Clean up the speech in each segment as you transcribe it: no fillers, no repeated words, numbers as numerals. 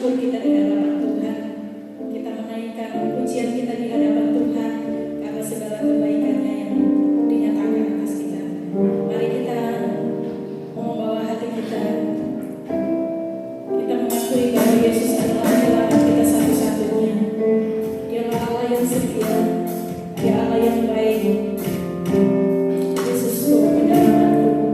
syukur kita di hadapan Tuhan. Kita menaikkan pujian kita di hadapan Tuhan karena segala kebaikan-Nya yang dinyatakan atas kita. Mari kita membawa hati kita. Kita mengakui bahwa Yesus adalah harapan kita satu-satunya. Dialah Allah yang setia, Dia Allah yang baik. Yesusku, penyelamatku.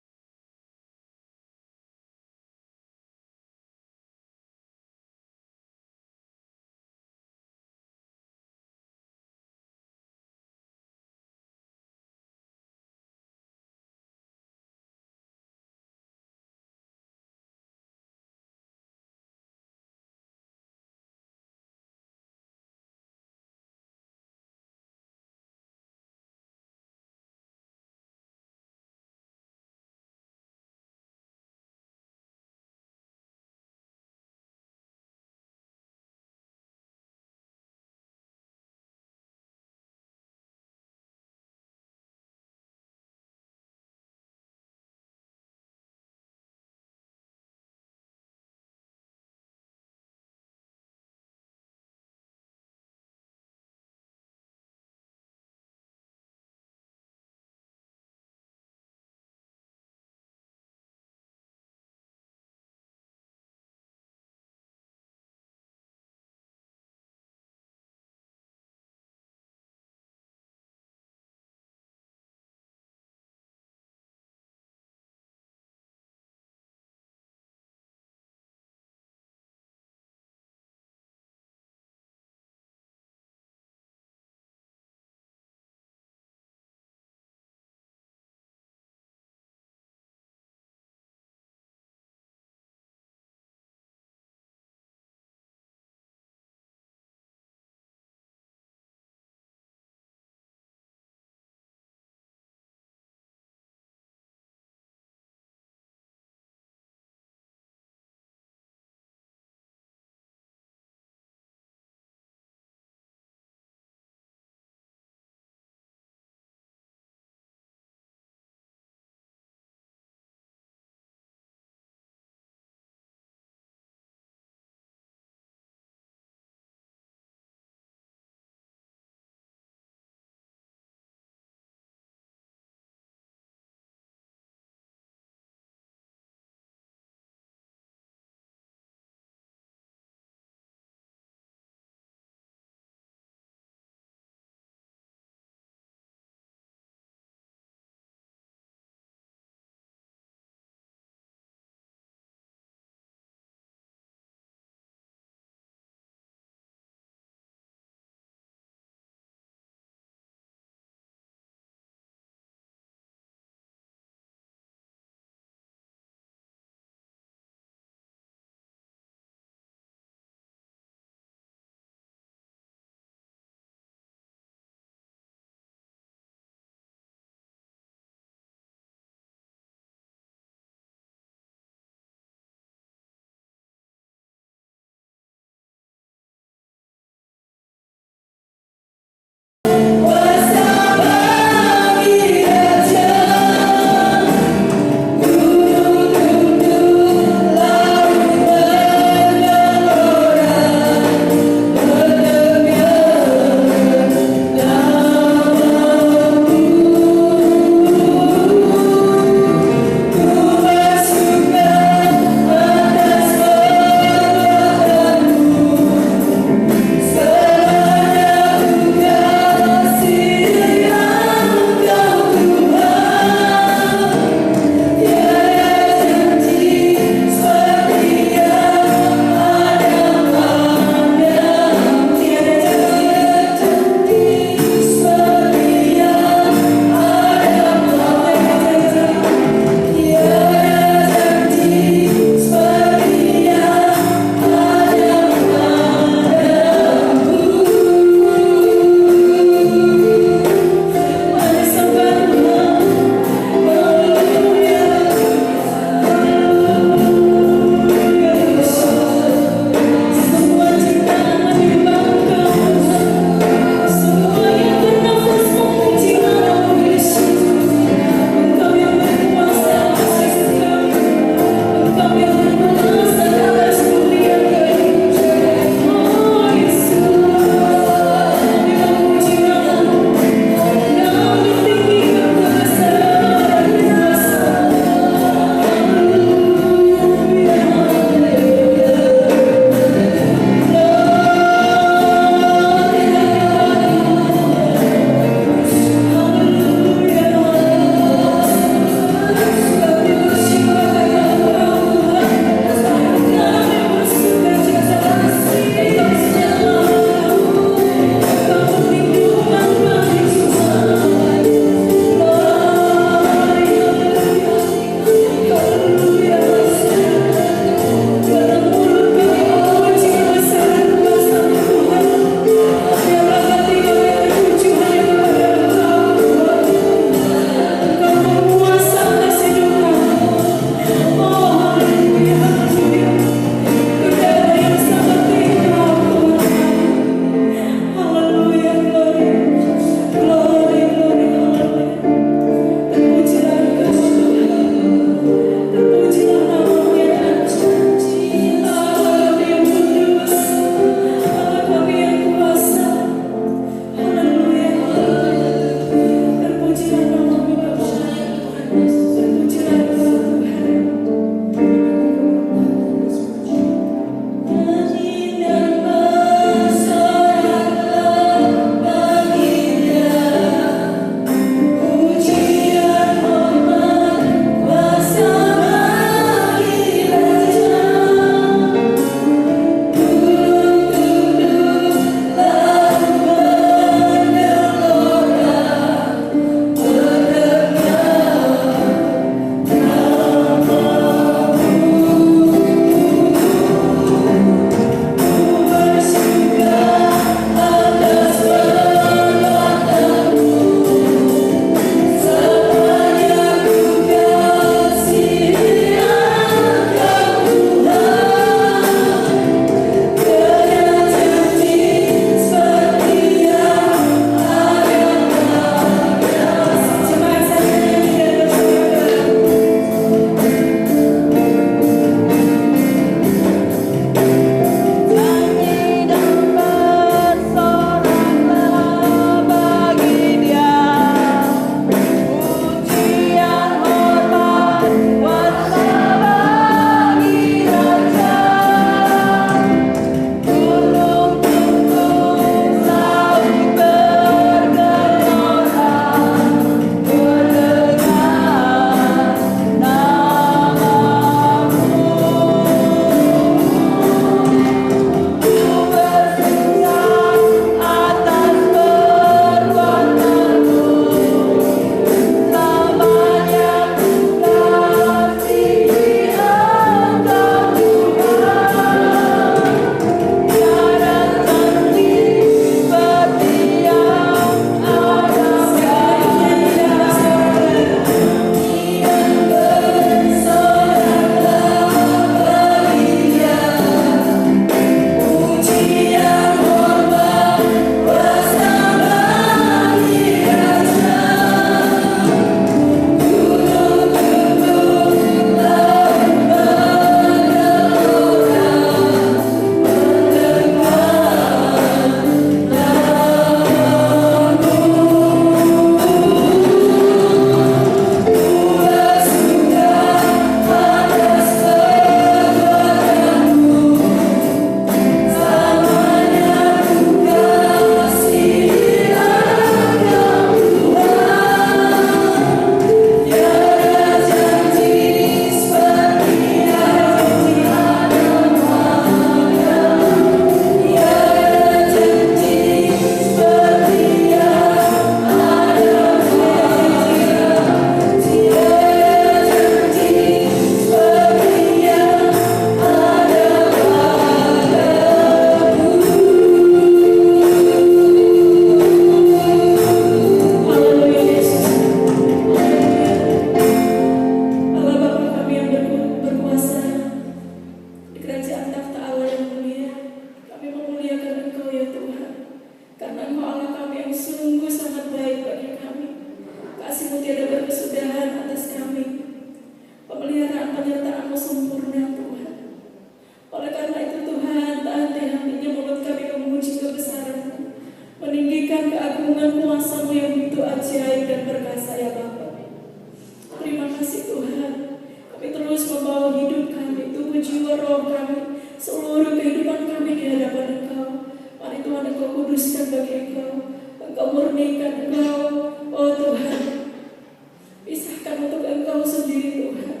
Engkau sendiri Tuhan.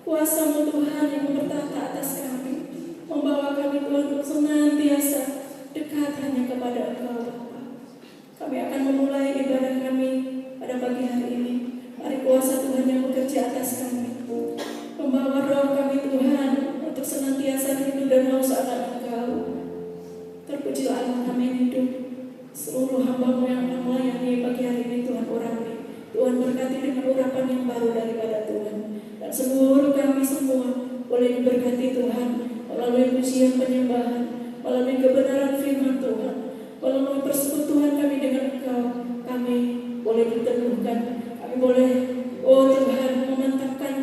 Kuasa-Mu Tuhan yang bertata atas kami, membawa kami Tuhan untuk senantiasa dekat hanya kepada Engkau Bapa. Kami akan memulai ibadah kami pada pagi hari ini. Mari kuasa Tuhan yang bekerja atas kami, membawa roh kami Tuhan untuk senantiasa rindu dan haus akan Engkau. Terpujilah Allah kami hidup. Seluruh hamba-Mu yang akan melayani pagi hari ini Tuhan urapi. Tuhan berkati dengan urapan yang baru daripada Tuhan. Dan seluruh kami semua boleh diberkati Tuhan melalui pujian penyembahan, melalui kebenaran firman Tuhan, melalui persekutuan kami dengan Engkau. Kami boleh diteguhkan, kami boleh, oh Tuhan, memantapkan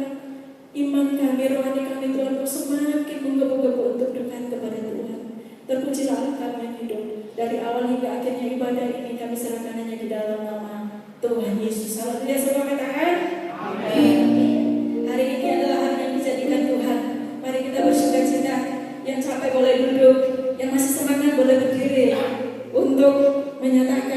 iman kami, rohani kami Tuhan, untuk semakin menggebu-gebu untuk dekat kepada Tuhan. Terpujilah Allah kami yang hidup. Dari awal hingga akhirnya ibadah ini kami serahkan hanya di dalam nama Tuhan Yesus. Haleluya, semua katakan amin. Hari ini adalah hari yang dijadikan Tuhan. Mari kita bersukacita. Yang capek boleh duduk, yang masih semangat boleh berdiri untuk menyatakan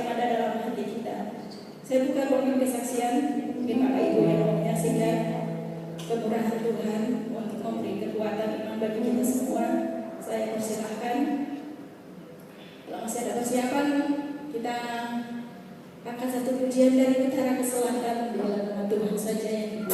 yang ada dalam hati kita. Saya buka ruangan kesaksian, mungkin Bapak Ibu yang mau menyaksikan kemurahan Tuhan untuk memberi kekuatan iman bagi kita semua. Saya persilahkan. Kalau masih ada persiapan, kita akan satu pujian dari utara ke selatan dalam nama Tuhan saja yang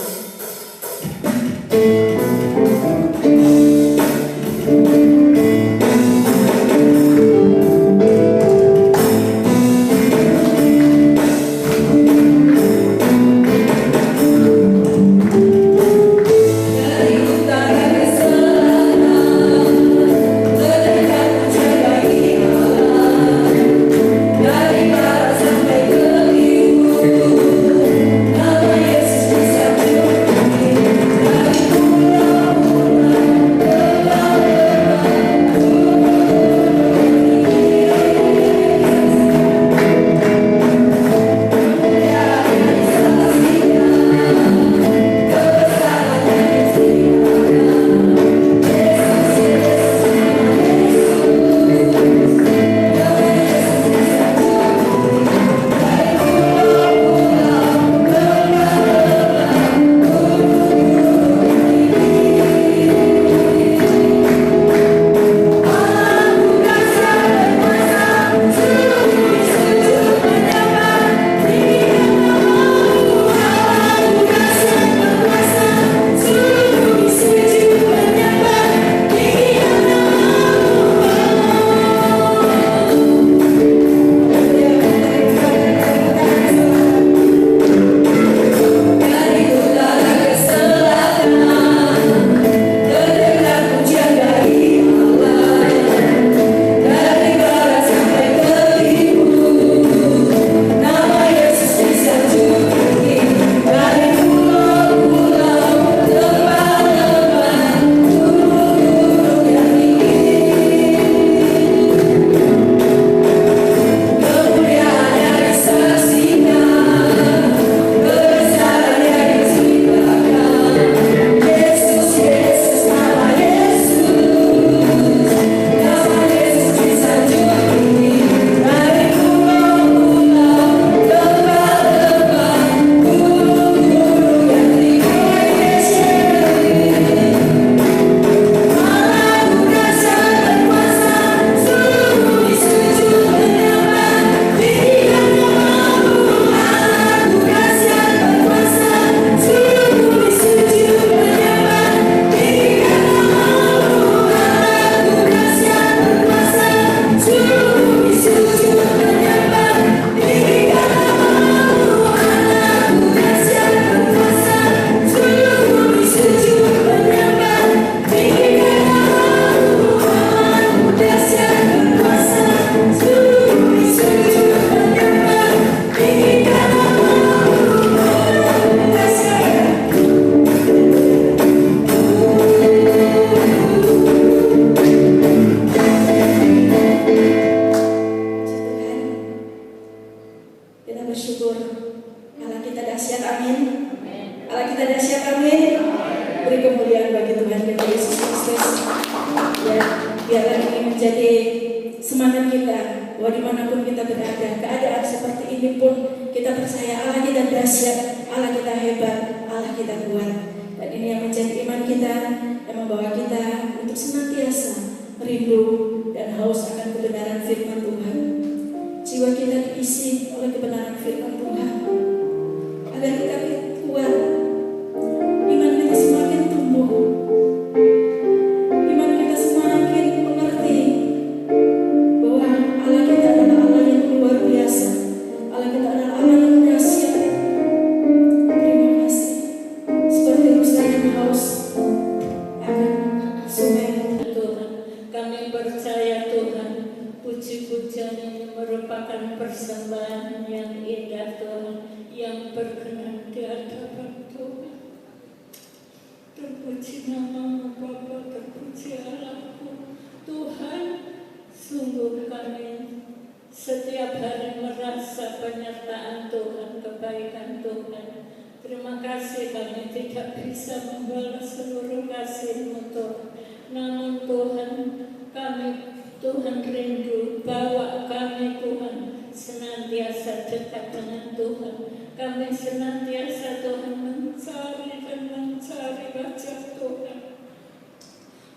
senantiasa dekat dengan Tuhan. Kami senantiasa Tuhan mencari dan mencari wajah Tuhan.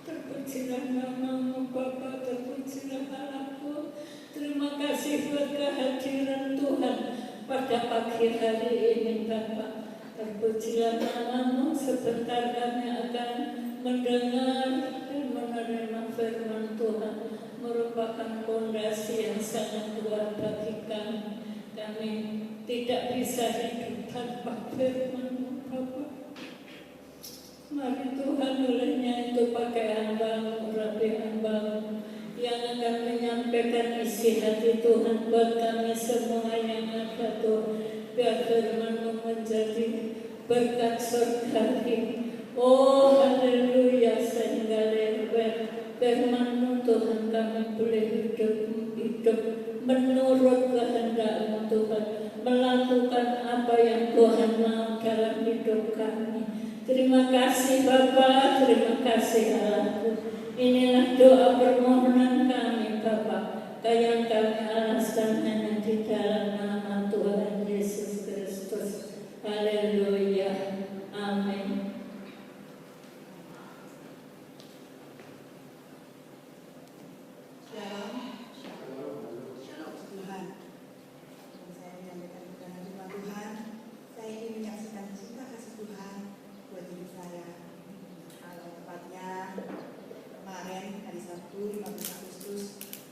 Terpujilah nama-Mu Bapa, terpujilah Allahku. Terima kasih buat kehadiran Tuhan pada pagi hari ini Bapa. Terpujilah nama-Mu. Sebentar kami akan mendengar dan menerima firman Tuhan, merupakan fondasi yang sangat kuat bagi kami. Kami tidak bisa hidup tanpa firman-Mu Bapa. Mari Tuhan, olehnya itu pakai hamba-Mu, rapi hamba-Mu yang akan menyampaikan isi hati Tuhan buat kami semua yang ada Tuhan. Biar firman-Mu menjadi berkat surgawi. Oh haleluya, sehingga lewat firman-Mu Tuhan kami boleh hidup menurut kehendak-Mu Tuhan, melakukan apa yang Tuhan mau dalam hidup kami. Terima kasih Bapa, terima kasih Allahku. Inilah doa permohonan kami Bapa, yang kami alaskan hanya di dalam nama Tuhan Yesus Kristus. Haleluya, amin.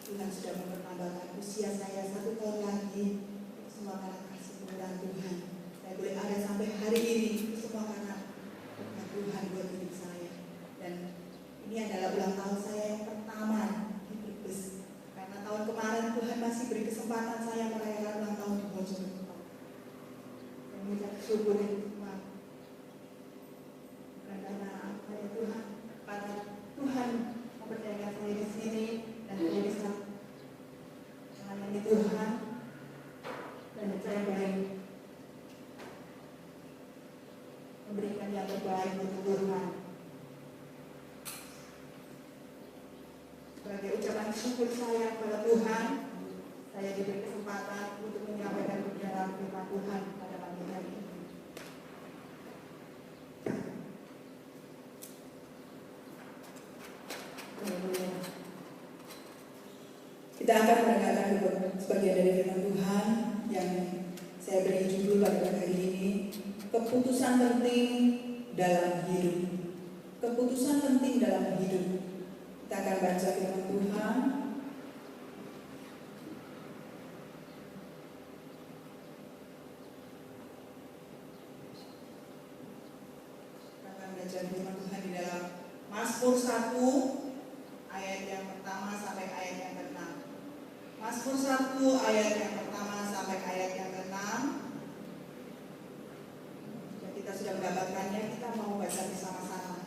Tuhan sudah mempertambahkan usia saya 1 tahun lagi. Semua karena kasih pemurahan Tuhan. Saya boleh ada sampai hari ini. Semua karena Tuhan buat hidup saya. Dan ini adalah ulang tahun saya yang pertama di Brebes. Karena tahun kemarin Tuhan masih beri kesempatan saya merayakan ulang tahun di Mojokerto. Dan mengucap syukur Tuhan. Karena saya Tuhan, karena Tuhan mempercayakan saya di sini. Dan saya bisa melayani Tuhan dan saya boleh memberikan yang terbaik untuk Tuhan. Sebagai ucapan syukur saya kepada Tuhan, saya diberi kesempatan untuk menyampaikan kebenaran firman Tuhan pada pagi hari ini. Kita akan mendengarkan sebagian dari firman Tuhan yang saya beri judul pada hari ini, keputusan penting dalam hidup. Keputusan penting dalam hidup. Kita akan baca firman Tuhan. Kita akan baca firman Tuhan di dalam Mazmur 1 ayat yang pertama sampai ayat yang ke-6. Mazmur 1 ayat yang pertama sampai ayat yang ke-6. Jika kita sudah mendapatkannya, kita mau baca bersama-sama.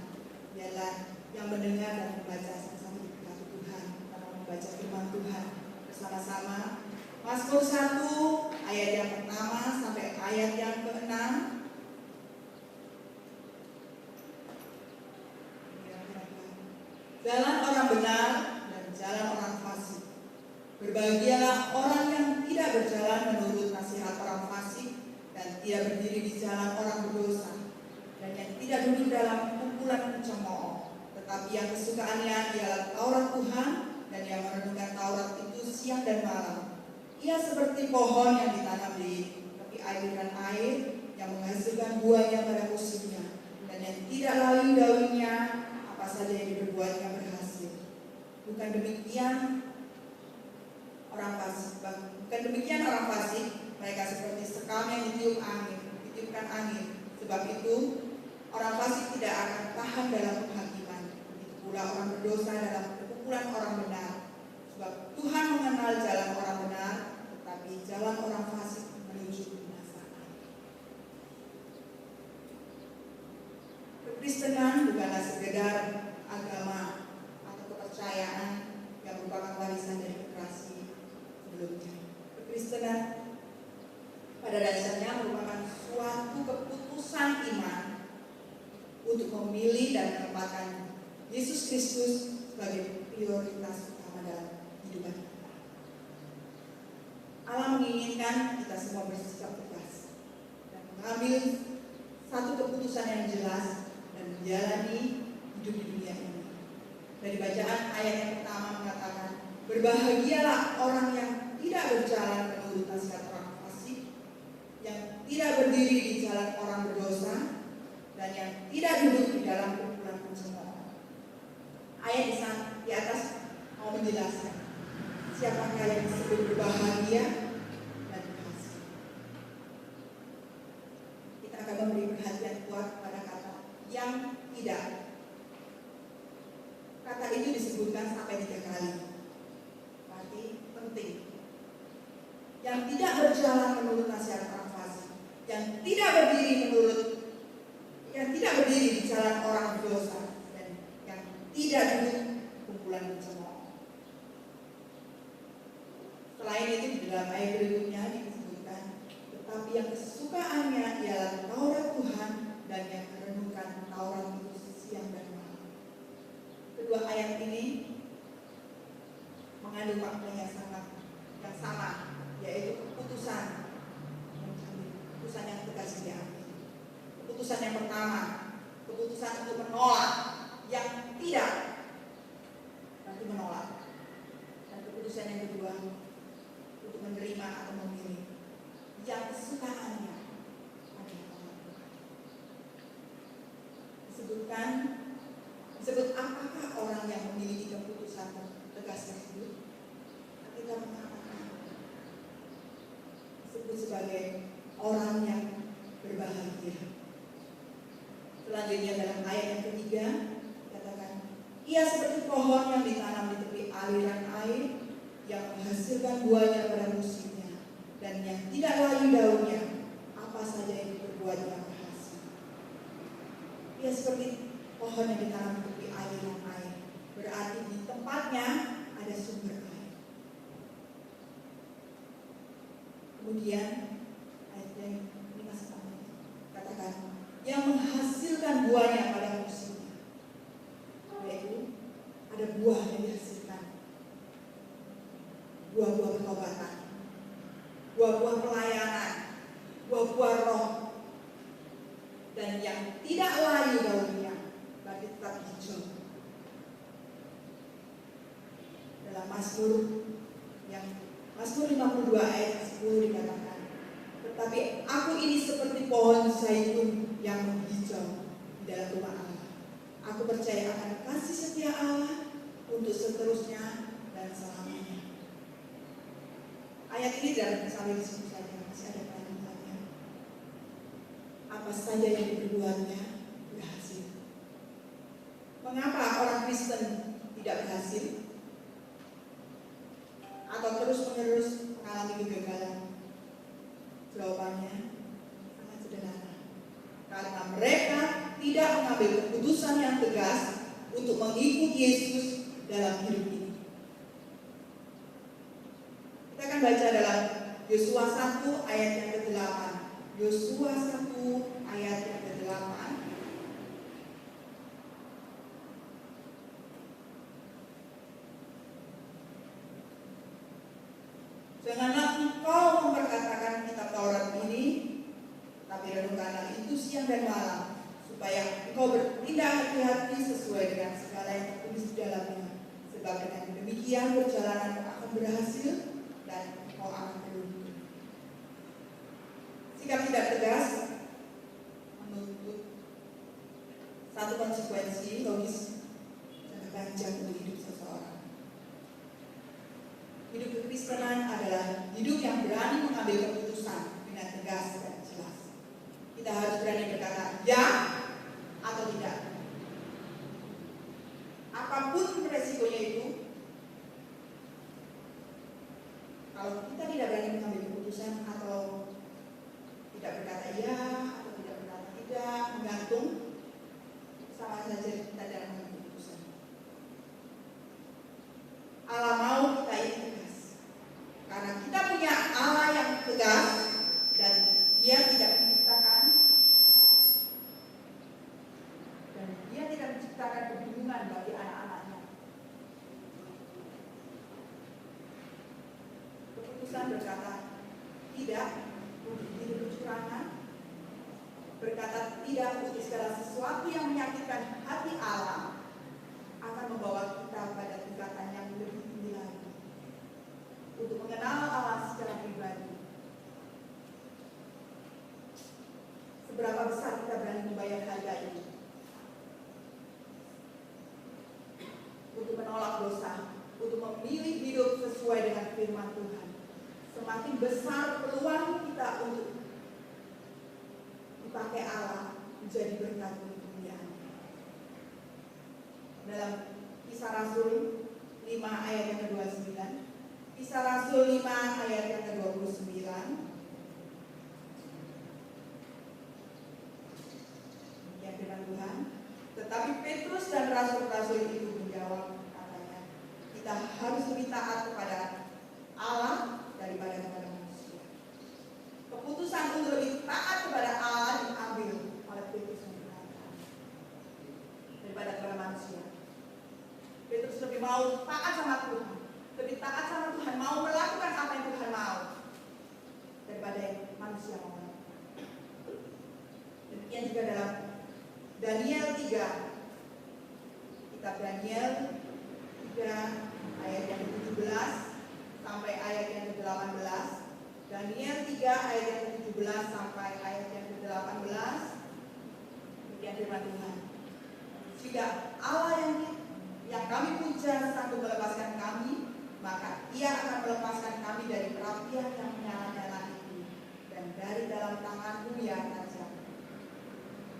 Biarlah yang mendengar dan membaca sama-sama diberkati Tuhan. Kita mau membaca firman Tuhan bersama-sama. Mazmur 1 ayat yang pertama sampai ayat yang ke-6. Jalan orang benar dan jalan orang fasik. Berbahagialah orang yang tidak berjalan menurut nasihat orang fasik dan tidak berdiri di jalan orang berdosa dan yang tidak duduk dalam kumpulan pencemooh, tetapi yang kesukaannya ialah Taurat Tuhan dan yang merenungkan Taurat itu siang dan malam. Ia seperti pohon yang ditanam di tepi aliran air yang menghasilkan buahnya pada musimnya dan yang tidak layu daunnya, apa saja yang diperbuatnya berhasil. Bukan demikian orang fasik, mereka seperti sekam yang ditiupkan angin. Sebab itu orang fasik tidak akan tahan dalam penghakiman. Begitu pula orang berdosa dalam perkumpulan orang benar. Sebab Tuhan mengenal jalan orang benar, tetapi jalan orang fasik menuju kebinasaan. Kekristenan bukanlah sekedar agama atau kepercayaan yang merupakan warisan dari generasi sebelumnya. Kekristenan pada dasarnya merupakan suatu keputusan iman untuk memilih dan menempatkan Yesus Kristus sebagai prioritas utama dalam kehidupan kita. Allah menginginkan kita semua bersikap tegas dan mengambil satu keputusan yang jelas dan menjalani hidup di dunia ini. Dari bacaan ayat yang pertama mengatakan, berbahagialah orang yang tidak berjalan menurut nasihat orang fasik, yang tidak berdiri di jalan orang berdosa, dan yang tidak duduk di dalam kumpulan pencemooh. Ayat di atas mau menjelaskan siapakah yang disebut berbahagia dan berhasil. Kita akan memberi perhatian kuat pada kata yang tidak. Kata itu disebutkan sampai 3 kali. Berarti penting. Yang tidak berjalan menurut nasihat orang fasik, yang tidak berdiri di jalan orang berdosa, dan yang tidak duduk kumpulan pencemooh. Selain itu di dalam ayat berikutnya disebutkan, tetapi yang kesukaannya ialah Taurat Tuhan dan yang merenungkan Taurat itu siang dan malam. Kedua ayat ini mengandung makna yang sama, yaitu keputusan yang tegas diambil. Keputusan yang pertama, keputusan untuk menolak yang tidak, nanti menolak. Dan keputusan yang kedua, untuk menerima atau memilih yang kesukaannya adalah Tuhan. Disebut apakah orang yang memiliki keputusan tegas tersebut? Kita mengatakan disebut sebagai orang yang berbahagia. Selanjutnya dalam ayat yang ketiga katakan, ia seperti pohon yang ditanam di tepi aliran air, yang menghasilkan buahnya pada musimnya, dan yang tidak layu daunnya, apa saja yang diperbuatnya berhasil. Ia seperti pohon yang ditanam di tepi aliran air, berarti di tempatnya ada sumber air. Kemudian ayat yang 5 katakan, yang menghasilkan buahnya pada musimnya, yaitu ada buah yang dihasilkan, buah-buah pertobatan, buah-buah pelayanan, buah-buah roh, dan yang tidak layu daunnya, berarti tetap hijau. Dalam Mazmur 52 ayat 10 dikatakan, tetapi aku ini seperti pohon zaitun yang menghijau di dalam rumah Allah. Aku percaya akan kasih setia Allah untuk seterusnya dan selamanya. Ayat ini dalam sampai di sini saja, masih ada kalimatnya. Apa saja yang diperbuatnya berhasil. Mengapa orang Kristen tidak berhasil? Atau terus-menerus mengalami kegagalan? Jawabannya sangat sederhana. Karena mereka tidak mengambil keputusan yang tegas untuk mengikuti Yesus dalam hidup ini. Kita akan baca dalam Yosua 1 ayat yang ke-8. Yosua 1 ayat yang ke-8. Janganlah engkau memperkatakan kitab Taurat ini, tapi renungkanlah itu siang dan malam, supaya engkau bertindak hati-hati sesuai dengan segala yang tertulis di dalamnya. Sebab dengan demikian perjalanan akan berhasil dan engkau akan beruntung. Sikap tidak tegas menuntut satu konsekuensi logis jangka panjang untuk hidup seseorang. Hidup kekristenan adalah hidup yang berani mengambil keputusan dengan tegas dan jelas. Kita harus berani berkata ya atau tidak. Apapun resikonya itu, kalau kita tidak berani mengambil keputusan atau tidak berkata ya atau tidak berkata tidak, menggantung, sama saja kita tidak mengambil keputusan. Allah mau kita ini tegas, karena kita punya Allah yang tegas dan Dia tidak menciptakan terangan, berkata tidak untuk segala sesuatu yang menyakitkan hati Allah, akan membawa kita pada tingkatan yang lebih tinggi lagi untuk mengenal Allah secara pribadi. Seberapa besar kita berani membayar harga ini untuk menolak dosa, untuk memilih hidup sesuai dengan firman Tuhan. Semakin besar peluang kita untuk dipakai Allah menjadi berkat kemuliaan. Dalam Kisah Rasul 5 ayat yang ke-29, Kisah Rasul 5 ayat yang ke-29, demikian firman Tuhan. Tetapi Petrus dan rasul-rasul itu menjawab, katanya, kita harus lebih taat kepada Allah daripada kepada manusia. Keputusan untuk lebih taat kepada Allah diambil oleh Petrus daripada kepada manusia. Petrus lebih mau taat sama Tuhan, lebih taat sama Tuhan, mau melakukan apa yang Tuhan mau daripada yang manusia mau. Demikian juga dalam Daniel 3, kitab Daniel 3 ayat yang ke-17 sampai ayat yang ke-18. Daniel 3 ayat yang ke-17 sampai ayat yang ke-18. Demikian firman Tuhan. Jika Allah yang kami puja sanggup melepaskan kami, maka Ia akan melepaskan kami dari perapian yang menyala-nyala itu dan dari dalam tangan-Mu yang tajam.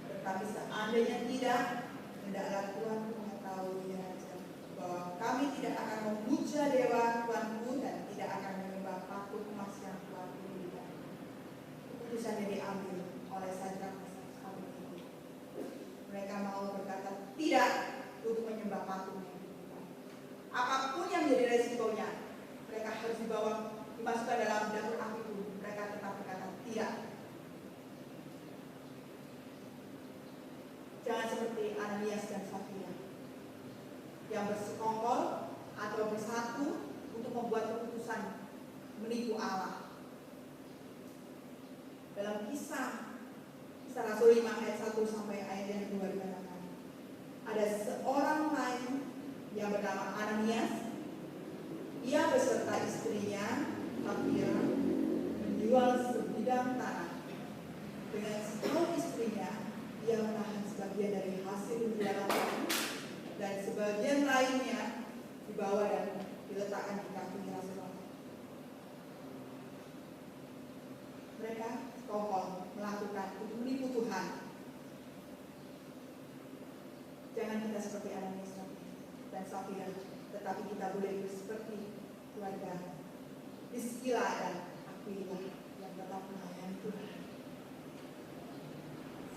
Tetapi seandainya tidak, hendaklah Tuhan mengetahui ya Raja, bahwa kami tidak akan memuja dewa Tuanku dan tidak akan menyembah patung emas yang Tuhan berikan. Keputusannya diambil oleh Sadrak, Mesak, dan Abednego. Mereka mau berkata tidak untuk menyembah patung yang diberikan. Apapun yang menjadi resikonya, mereka harus dimasukkan dalam dapur api pun, mereka tetap berkata tidak. Jangan seperti Ananias dan Safira yang bersekongkol atau bersatu untuk membuat keputusan menipu Allah. Dalam kisah Rasul 5 ayat 1 sampai ayat yang 2 dikatakan, ada seorang lain yang bernama Ananias. Ia beserta istrinya Safira menjual sebidang tanah. Dengan setahu istrinya, ia menahan sebagian dari hasil penjualan itu dan sebagian lainnya dibawa dan diletakkan di kaki Rasulullah. Mereka sekongkol melakukan untuk menipu Tuhan. Jangan kita seperti Ananias dan Safira, tetapi kita boleh seperti keluarga Priscilla dan Aquila yang tetap melayani Tuhan.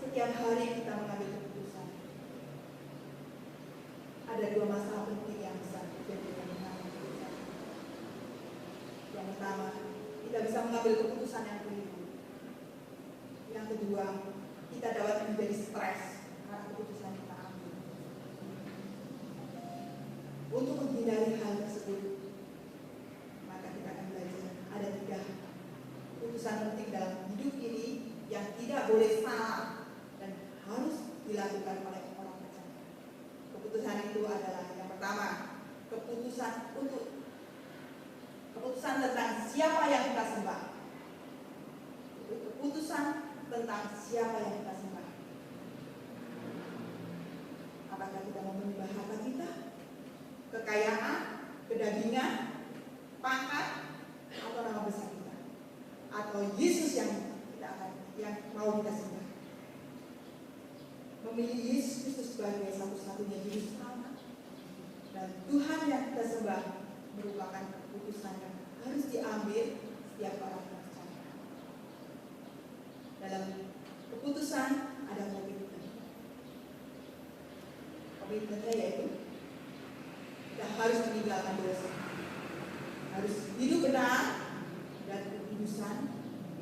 Setiap hari kita mengambil keputusan. Ada dua masalah penting yang bisa terjadi dalam mengambil keputusan. Yang pertama, kita bisa mengambil keputusan yang keliru. Yang kedua, kita dapat menjadi stres karena keputusan kita ambil. Untuk menghindari hal tersebut, maka kita akan belajar ada 3 keputusan penting dalam hidup ini yang tidak boleh salah dan harus dilakukan oleh orang percaya. Keputusan itu adalah yang pertama, keputusan tentang siapa yang kita sembah. Keputusan tentang siapa yang kita sembah. Apakah kita mau menyembah harta kita, kekayaan, kedagingan, pangkat, atau nama besar kita, atau Yesus yang mau kita sembah. Memilih Yesus Kristus sebagai satu-satunya juru selamat dan Tuhan yang kita sembah merupakan keputusan yang harus diambil setiap orang percaya. Dalam keputusan ada komitmen. Komitmennya yaitu kita harus meninggalkan dosa, harus hidup benar dan kekudusan,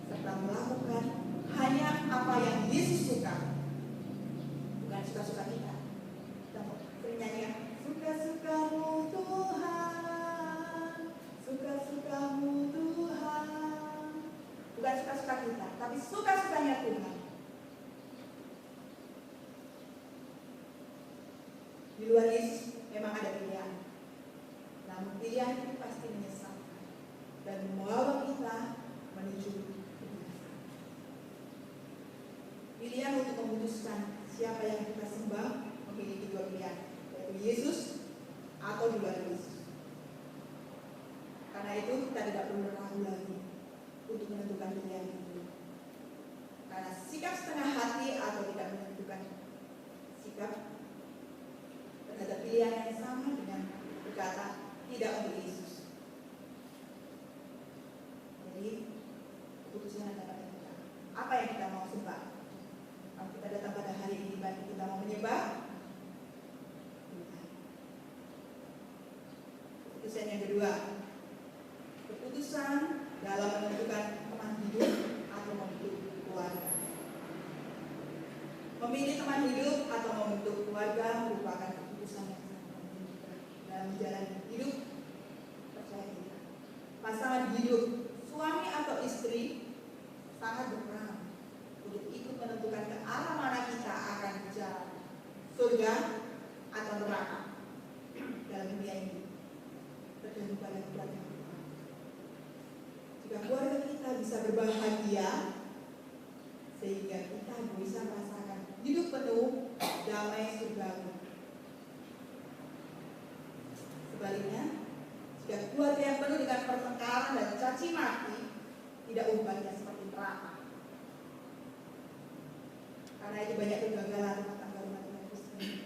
serta melakukan hanya apa yang Yesus suka, bukan suka-suka kita. Kita sering nyanyi, suka-sukamu Tuhan, suka-sukamu Tuhan. Bukan suka-suka kita, tapi suka-sukanya Tuhan. Di luar Yesus memang ada pilihan, namun pilihan itu pasti menyesalkan dan membawa kita menuju kebinasaan. Pilihan untuk memutuskan siapa yang kita sembah memiliki dua pilihan, yaitu Yesus atau di luar Yesus. Karena itu kita tidak perlu ragu lagi untuk menentukan pilihan itu. Karena sikap setengah hati atau tidak menentukan sikap terhadap pilihan yang sama dengan berkata tidak untuk Yesus. Jadi keputusan adalah kita. Apa yang kita mau sembah? Kalau kita datang pada hari ini, baik kita mau menyembah Tuhan. Keputusan yang kedua, keputusan dalam menentukan teman hidup atau membentuk keluarga. Memilih teman hidup atau membentuk keluarga merupakan keputusan yang sangat penting dalam menjalani hidup percaya kita. Pasangan hidup, suami atau istri, sangat berperan untuk ikut menentukan ke arah mana kita akan berjalan, surga atau neraka dalam dunia ini. Tergantung pada keluarga kita. Jika keluarga kita bisa berbahagia, sehingga kita bisa merasakan hidup penuh damai surgawi. Sebaliknya, jika keluarga yang penuh dengan pertengkaran dan caci maki, tidak ubahnya seperti neraka. Karena itu banyak kegagalan rumah tangga Kristen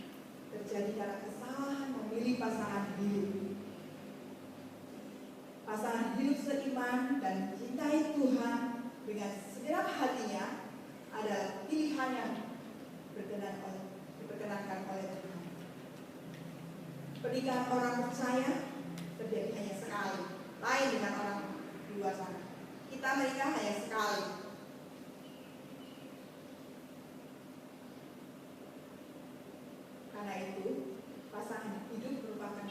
terjadi karena kesalahan memilih pasangan hidup. Pasangan hidup seiman dan mencintai Tuhan dengan segenap hatinya adalah pilihan yang diperkenankan oleh Tuhan. Pernikahan orang percaya terjadi hanya sekali, lain dengan orang di luar sana. Kita menikah hanya sekali. Karena itu, pasangan hidup merupakan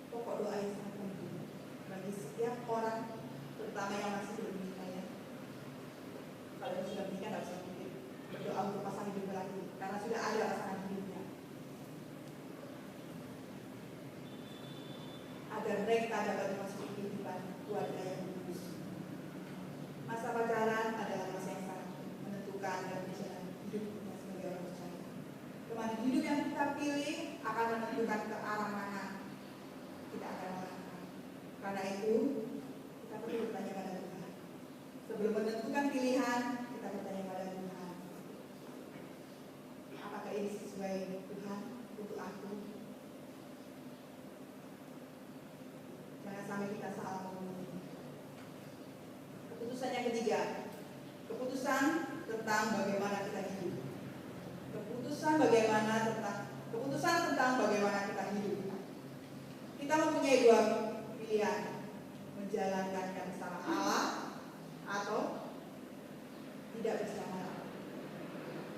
pokok doa yang sangat penting bagi setiap orang, terutama yang masih belum menikah ya. Kalau yang sudah menikah tidak usah mikir berdoa untuk pasangan hidup lagi, karena sudah ada pasangan hidupnya. Agar mereka dapat memasuki kehidupan keluarga yang kudus. Masa pacaran adalah masa yang sangat menentukan dalam perjalanan hidup kita sebagai orang percaya. Teman hidup yang kita pilih akan menentukan ke arah mana kita akan melangkah. Karena itu, kita perlu bertanya pada Tuhan. Sebelum menentukan pilihan, kita bertanya pada Tuhan. Apakah ini sesuai Tuhan untuk aku? Jangan sampai kita salah memilih. Keputusan yang ketiga, keputusan tentang bagaimana kita hidup. Keputusan tentang bagaimana kita hidup. Kita mempunyai dua pilihan, menjalankannya bersama Allah atau tidak bersama Allah.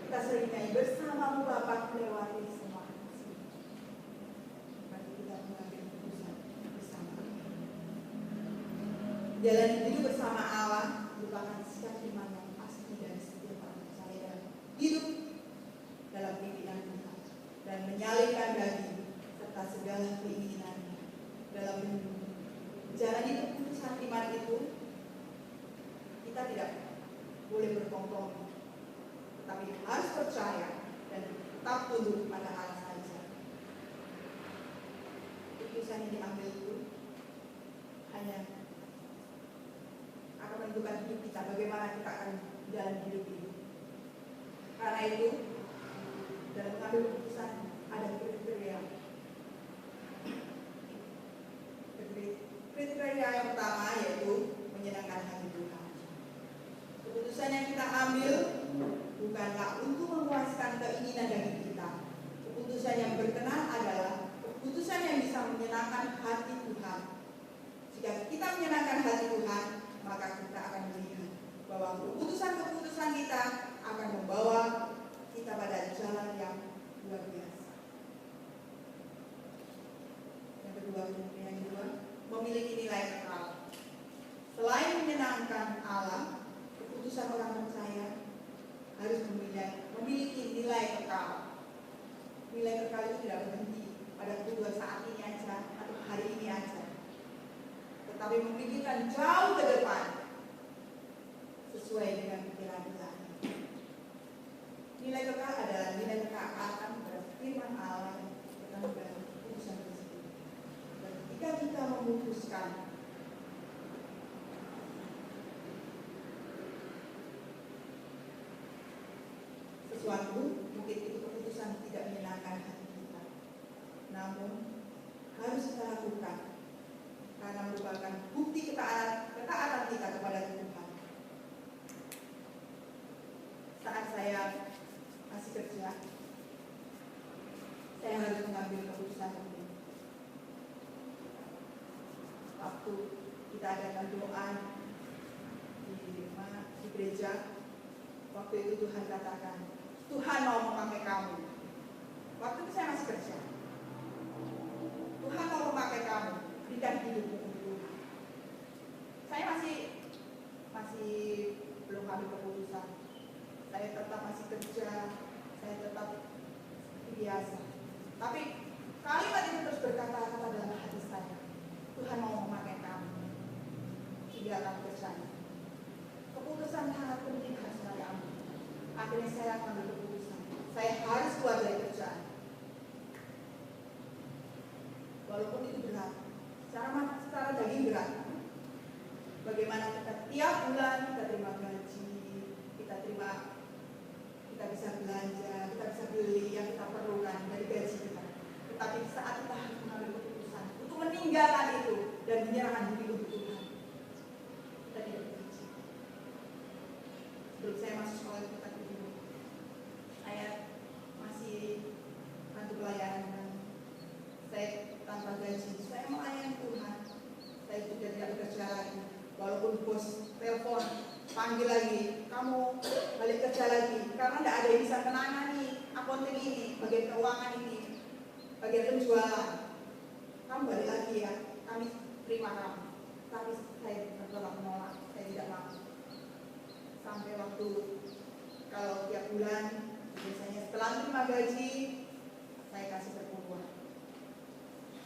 Kita sering nyanyi bersamamu Bapa melewati semua. Berarti kita mengambil keputusan bersama. Jalan hidup bersama Allah merupakan sikap iman yang pasti dari setiap orang percaya hidup dalam pimpinan Tuhan dan menyalurkan daging serta segala keinginannya dalam menjalani keputusan iman itu. Kita tidak boleh berkompromi, tetapi harus percaya dan tetap tunduk pada Allah saja. Keputusan yang diambil itu hanya akan menentukan hidup kita, bagaimana kita akan jalan hidup ini. Karena itu, dalam mengambil keputusan ada kriteria. Kriteria yang pertama yaitu menyenangkan hati Tuhan. Keputusan yang kita ambil bukanlah untuk memuaskan keinginan daging kita. Keputusan yang berkenan adalah keputusan yang bisa menyenangkan hati Tuhan. Jika kita menyenangkan hati Tuhan, maka kita akan melihat bahwa keputusan-keputusan kita akan membawa kita pada jalan yang luar biasa. Yang kedua, memiliki nilai kekal. Selain menyenangkan Allah, nilai kekal itu tidak berhenti pada kebutuhan saat ini aja atau hari ini aja, tetapi memikirkan jauh ke depan sesuai dengan pikiran kita. Nilai kekal adalah nilai ketaatan pada firman Allah yang dalam keputusan tersebut. Dan ketika kita memutuskan sesuatu, mungkin itu keputusan tidak menyenangkan hati kita, namun harus kita lakukan karena merupakan bukti ketaatan kita kepada Tuhan. Saat saya masih kerja, saya harus mengambil keputusan ini. Waktu kita adakan doa di gereja, waktu itu Tuhan katakan, Tuhan mau memakai kamu. Waktu itu saya masih kerja. Tuhan mau memakai kamu, berikan hidupmu untuk Tuhan. Saya masih belum ambil keputusan. Saya tetap masih kerja, saya tetap biasa. Tapi kalimat itu terus berkata-kata dalam hati saya, Tuhan mau memakai kamu, tinggalkan kerjanya. Keputusan sangat penting harus saya ambil. Akhirnya saya ambil keputusan, saya harus keluar dari kerjaan. Walaupun itu berat, secara daging berat. Bagaimana kita tiap bulan kita terima gaji, kita bisa belanja, kita bisa beli yang kita perlukan dari gaji kita. Tetapi saat kita harus mengambil keputusan untuk meninggalkan itu dan menyerahkan diri untuk Tuhan, kita tidak bekerja. Sebelum saya masuk sekolah kita dulu, saya masih bantu pelayanan, saya tanpa gaji, saya melayani Tuhan. Saya juga tidak bekerja lagi, walaupun bos telepon panggil lagi, kamu balik kerja lagi, karena tidak ada yang bisa menangani akunting ini, bagian keuangan ini, bagian penjualan. Kamu balik lagi ya, kami terima kamu. Tapi saya tetap menolak, saya tidak mau. Sampai waktu kalau tiap bulan, biasanya setelah terima gaji, saya kasih perpuluhan.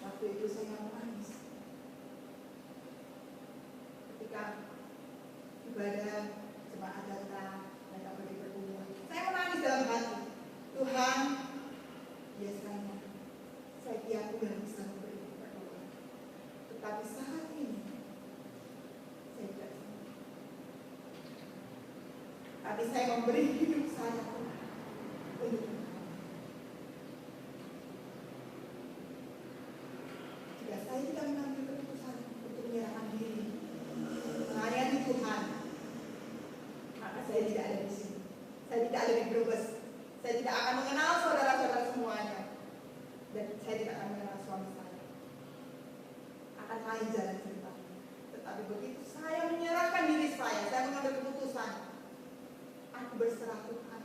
Waktu itu saya menangis. Ketika ibadah jemaat datang, mereka beri perpuluhan, saya menangis dalam hati. Tuhan, biasanya saya tiap bulan bisa memberi perpuluhan, tetapi saat ini saya tidak bisa. Tapi saya memberi hidup saya untuk Tuhan. Jika saya tidak mengambil keputusan untuk menyerahkan diri melayani Tuhan, maka saya tidak ada di sini. Saya tidak ada di Brebes. Saya tidak akan mengenal saudara-saudara semuanya. Dan saya tidak akan mengenal suami saya. Akan lain jalan cerita. Tetapi begitu saya menyerahkan diri saya mengambil keputusan, aku berserah Tuhan.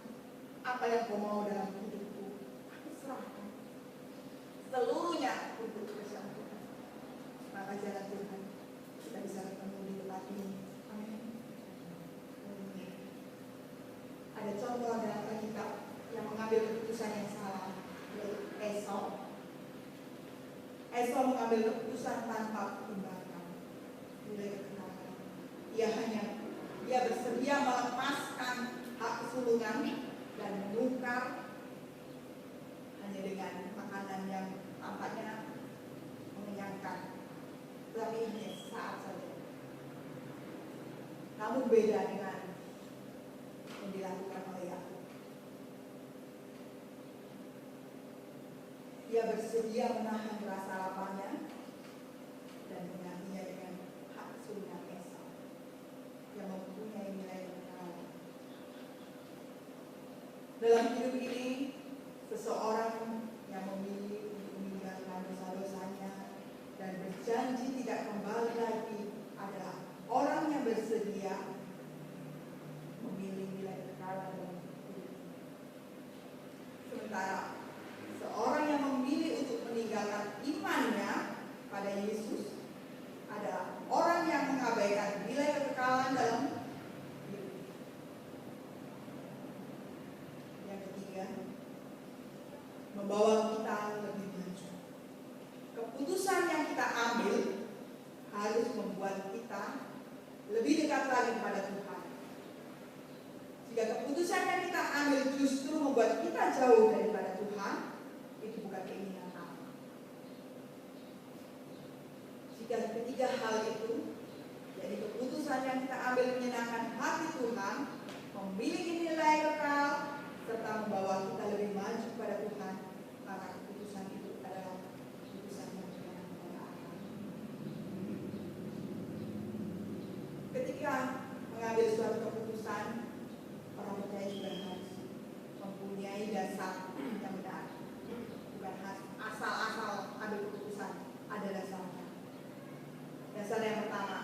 Apa yang kau mau dalam hidupku, aku serahkan seluruhnya untuk kerjaan Tuhan. Maka jalan Tuhan kita bisa ketemu di tempat ini. Amin. Ada contoh dalam Alkitab yang mengambil keputusan yang salah, yaitu Esau. Esau mengambil keputusan tanpa pertimbangan nilai kebenaran. Dia bersedia melepaskan hak kesulungan dan menukar hanya dengan makanan yang tampaknya mengenyangkan, tapi hanya saat saja. Namun beda dengan yang dilakukan oleh Yakub. Dia bersedia menahan rasa laparnya dan menggantinya dengan hak kesulungan Esau yang mempunyai nilai kebenaran. Dalam hidup ini, seseorang yang memilih untuk meninggalkan dosa-dosanya dan berjanji tidak kembali lagi adalah orang yang bersedia memilih nilai kekal dalam hidup. Sementara seorang yang memilih untuk meninggalkan imannya pada Yesus adalah orang yang mengabaikan nilai kekekalan dalam hidup. Yang ketiga, membawa jauh daripada Tuhan, itu bukan keinginan Allah. Jika ketiga hal itu, jadi keputusan yang kita ambil menyenangkan hati Tuhan, memiliki nilai kekal, serta membawa kita lebih maju pada Tuhan, maka keputusan itu adalah keputusan yang menyenangkan kepada Allah. Ketika mengambil suatu keputusan, orang percaya juga harus mempunyai dasar yang benar. Bukan asal-asal ambil keputusan, ada dasarnya. Dasar yang pertama,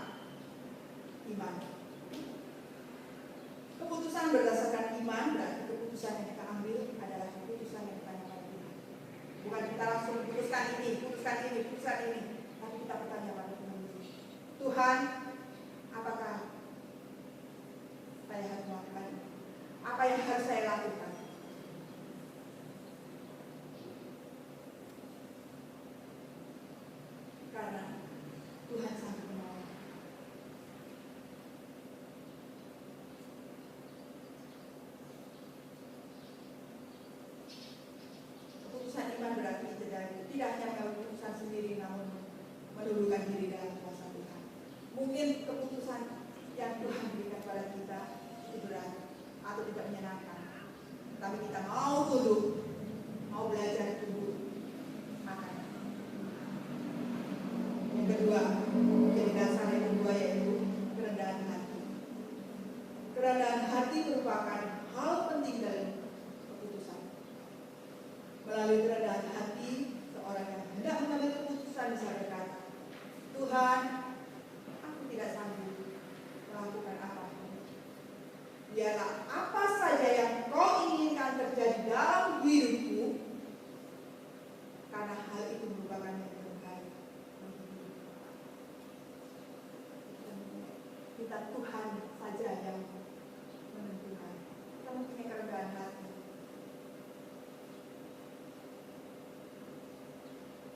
iman. Keputusan berdasarkan iman berarti keputusan yang kita ambil adalah keputusan yang ditanyakan Tuhan. Bukan kita langsung putuskan ini, tapi kita bertanya pada Tuhan. Tuhan, apakah saya harus melakukan? Apa yang harus saya lakukan? Karena Tuhan sangat menolong. Keputusan iman berarti tidak hanya mengambil keputusan sendiri, namun menundukkan diri dalam kuasa Tuhan. Mungkin keputusan yang Tuhan berikan pada kita itu berat atau tidak menyenangkan, tapi kita mau tunduk, mau belajar tunduk, makan. Yang kedua, jadi dasar yang kedua yaitu kerendahan hati. Kerendahan hati merupakan hal penting dari keputusan. Melalui kerendahan hati, seorang yang hendak mengambil keputusan bisa berkata, Tuhan, aku tidak sanggup melakukan apapun. Biarlah apa saja yang Kau inginkan terjadi dalam hidupku, karena hal itu merupakan yang terbaik. Kita Tuhan saja yang menentukan. Kita mempunyai kerendahan hati.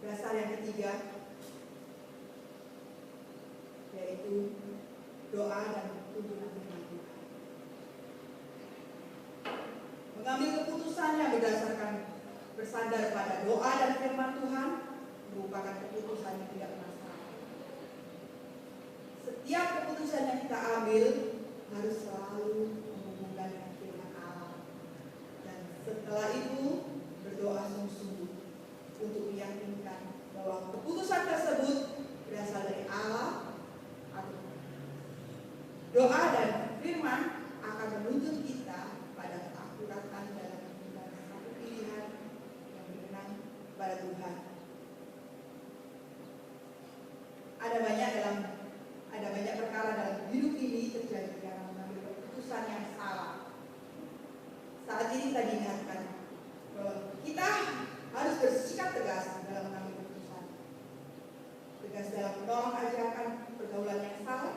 Dasar yang ketiga yaitu doa dan tuntunan firman Tuhan. Mengambil keputusan yang bersandar pada doa dan firman Tuhan merupakan keputusan yang tidak masalah. Setiap keputusan yang kita ambil harus selalu menghubungkan dengan firman Allah. Dan setelah itu berdoa sungguh-sungguh untuk meyakinkan bahwa keputusan tersebut berasal dari Allah atau doa dan firman akan menuntun kita pada keakuratan dalam menentukan satu pilihan yang berkenan pada Tuhan. Ada banyak perkara dalam hidup ini terjadi karena mengambil keputusan yang salah. Saat ini kita diingatkan bahwa kita harus bersikap tegas dalam mengambil keputusan. Tegas dalam menolak ajakan pergaulan yang salah,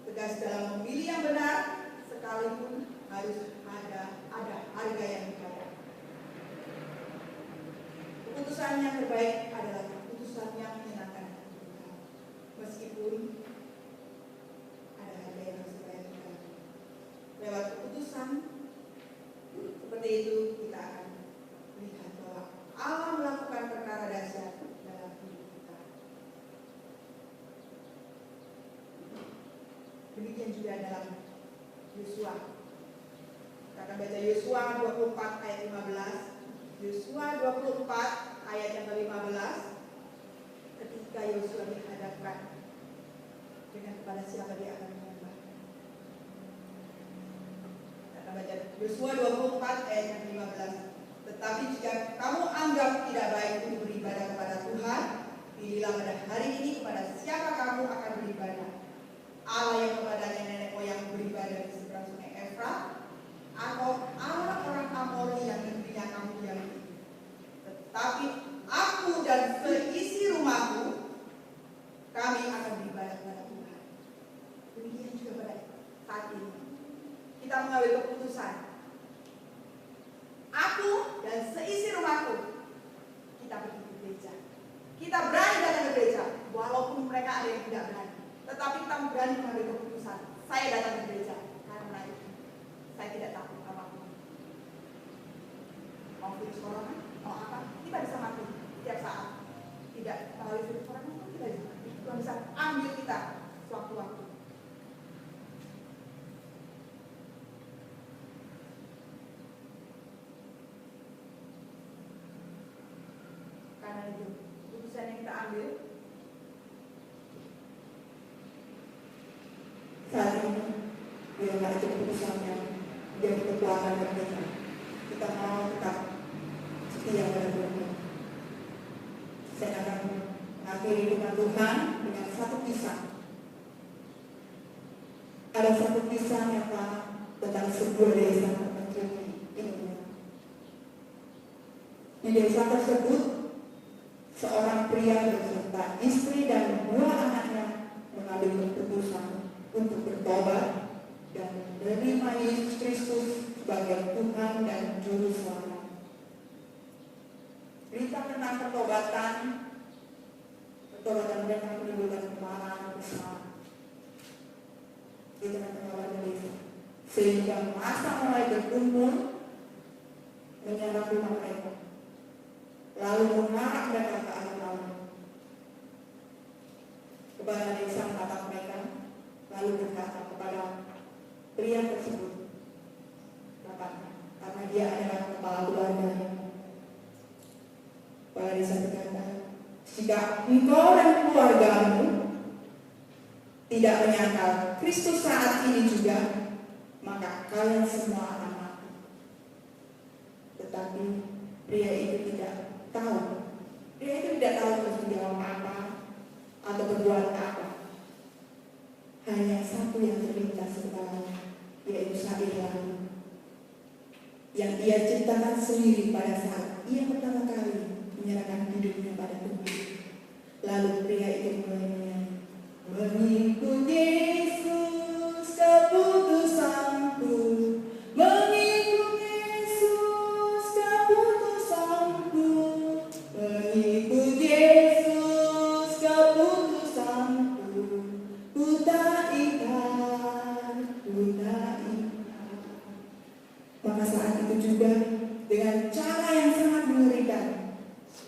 tegas dalam memilih yang benar, sekalipun harus ada harga yang dibayar. Keputusan yang terbaik adalah keputusan yang menyenangkan Tuhan, meskipun ada harga yang harus dibayar juga. Lewat keputusan seperti itu kita akan melihat bahwa Allah melakukan perkara dahsyat dalam hidup kita. Demikian juga dalam Yosua. Kita akan baca Yosua 24 ayat 15. Yosua 24 ayat yang ke-15. Ketika Yosua dihadapkan dengan kepada siapa dia akan menyembah. Kita akan baca Yosua 24 ayat yang ke-15. Tetapi jika kamu anggap tidak baik untuk beribadah kepada Tuhan, pilihlah pada hari ini kepada siapa kamu akan beribadah. Allah yang kepadanya nenek moyang beribadah di seberang sungai Efrat, atau Allah orang Amori yang negerinya kamu diami. Tetapi aku dan seisi rumahku, kami akan beribadah kepada Tuhan. Demikian juga pada saat ini kita mengambil keputusan. Aku dan seisi rumahku, kita pergi ke gereja. Kita berani datang ke gereja, walaupun mereka ada yang tidak berani. Tetapi kita berani mengambil keputusan. Saya datang ke gereja karena itu saya tidak takut apapun. ambil. Saat ini, biarlah itu keputusannya menjadi kekuatan bagi kita. Kita mau tetap setia pada Tuhan. Saya akan mengakhiri dengan Tuhan dengan satu kisah. Ada satu kisah nyata tentang sebuah desa terpencil ini. Di desa tersebut, seorang pria beserta istri dan 2 anaknya mengambil keputusan untuk bertobat dan menerima Yesus Kristus sebagai Tuhan dan Juru Selamat. Berita tentang pertobatan mereka menimbulkan kemarahan besar di tengah-tengah warga desa, sehingga massa mulai berkumpul menyerang rumah mereka, lalu mengarah mereka ke arah laut. Kepala desa menatap mereka, lalu berkata kepada pria tersebut, karena dia adalah kepala keluarganya. Kepala desa berkata, jika engkau dan keluargamu tidak menyangkal Kristus saat ini juga, maka kalian semua akan mati. Tetapi pria itu tidak tahu. Pria itu tidak tahu harus menjawab apa atau berbuat apa. Hanya satu yang terlintas kepalanya, yaitu syair lagu yang ia ciptakan sendiri pada saat ia pertama kali menyerahkan hidupnya pada Tuhan. Lalu pria itu mulai menyanyi, mengikut Yesus keputusanku, mengikut Yesus keputusanku, mengikut Yesus keputusanku, ku tak ikat. Maka saat itu juga dengan cara yang sangat mengerikan,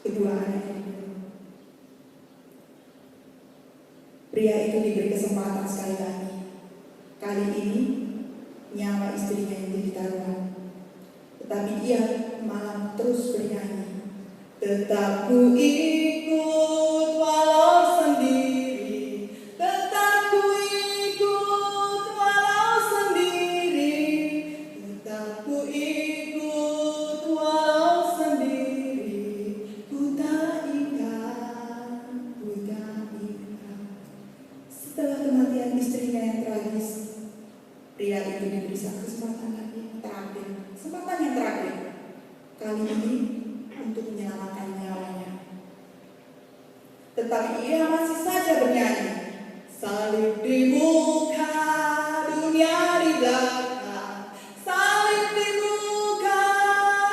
kedua anaknya dibunuh. Pria itu diberi kesempatan sekali lagi. Kali ini nyawa istrinya yang jadi taruhan. Tetapi ia malah terus bernyanyi, tetap ku ikut walau sendiri, tetap ku ikut walau sendiri, tetap ku ikut walau sendiri, ku tak ikat. Setelah kematian istrinya yang tragis, pria itu diberi satu kesempatan lagi yang terakhir, kali ini untuk menyelamatkan nyawanya. Tetapi ia masih saja bernyanyi, salib di muka, dunia di belakang, salib di muka,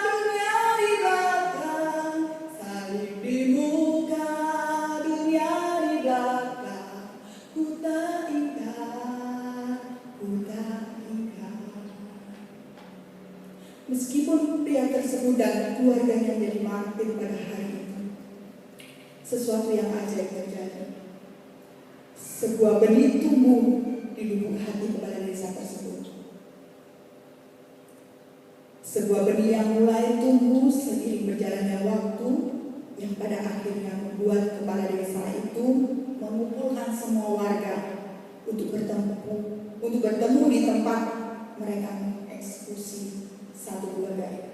dunia di belakang, salib di muka, dunia di belakang, ku tak ikat. Meskipun pria tersebut dan keluarganya menjadi martir pada hari itu, sesuatu yang ajaib terjadi. Sebuah benih tumbuh di lubuk hati kepala desa tersebut. Sebuah benih yang mulai tumbuh seiring berjalannya waktu, yang pada akhirnya membuat kepala desa itu mengumpulkan semua warga untuk bertemu di tempat mereka mengeksekusi satu keluarga itu.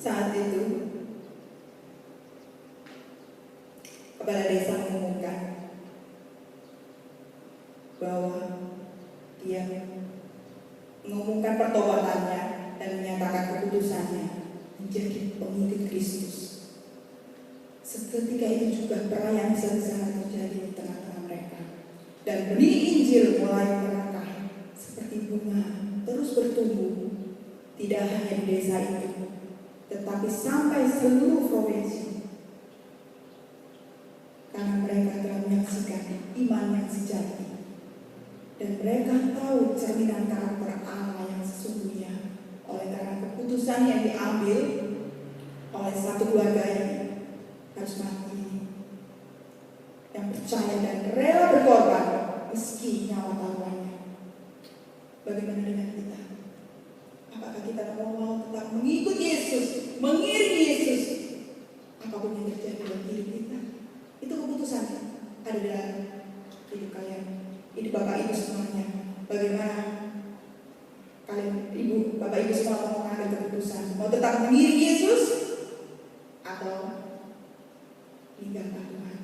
Saat itu kepala desa mengumumkan bahwa dia mengumumkan pertobatannya dan menyatakan keputusannya menjadi pengikut Kristus. Seketika itu juga perayaan besar terjadi di tengah-tengah mereka, dan benih Injil mulai merakah seperti bunga, terus bertumbuh tidak hanya di desa itu, tetapi sampai seluruh provinsi, karena mereka telah menyaksikan iman yang sejati dan mereka tahu cerminan karakter Allah yang sesungguhnya. Oleh karena keputusan yang diambil oleh satu keluarga ini harus mati. Yang percaya dan rela berkorban meski nyawa taruhannya. Bagaimana dengan kita? Apakah kita mau tetap mengikut Yesus, mengiring Yesus, apapun yang terjadi dalam hidup kita? Itu keputusan ada dalam hidup kalian, hidup Bapak Ibu semuanya. Bagaimana kalian, Ibu, Bapak Ibu semua mau mengambil keputusan? Mau tetap mengiring Yesus atau tinggalkan Tuhan?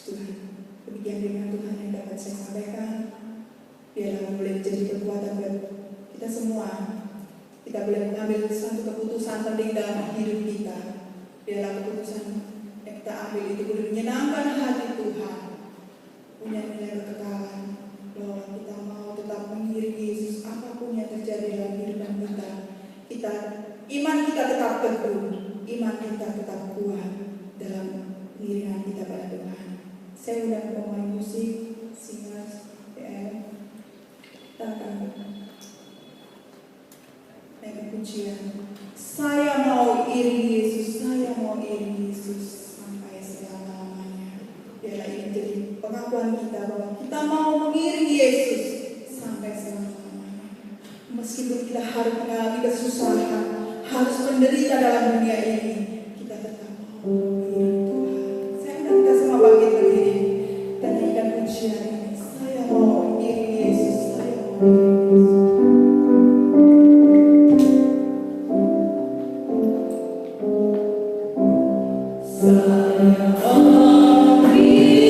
Tuhan, demikian firman Tuhan yang dapat saya sampaikan. Biarlah boleh menjadi kekuatan buat kita semua. Kita boleh mengambil satu keputusan penting dalam hidup kita. Biarlah keputusan yang kita ambil itu boleh menyenangkan hati Tuhan, punya nilai kekekalan, bahwa kita mau tetap mengiring Yesus apapun yang terjadi dalam kehidupan kita. Iman kita tetap teguh, iman kita tetap kuat dalam pengiringan kita pada Tuhan. Saya sudah pemain musik, singers, PM, kita akan naik pujian. Saya mau iring Yesus, saya mau iring Yesus sampai selama-lamanya. Biarlah ini menjadi pengakuan kita bahwa kita mau mengiring Yesus sampai selama-lamanya. Meskipun kita harus mengalami kesusahan, harus menderita dalam dunia ini, kita tetap mau mengiring Tuhan. Saya undang kita semua bangkit berdiri dan nyanyikan pujian ini. Saya mau iring Yesus, saya mau iring Yesus. Saya mau iring Yesus.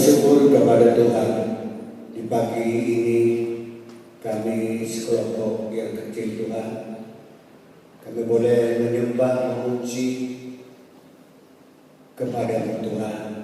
bersyukur kepada Tuhan di pagi ini kami sekelompok yang kecil Tuhan, kami boleh menyembah memuji kepada Tuhan.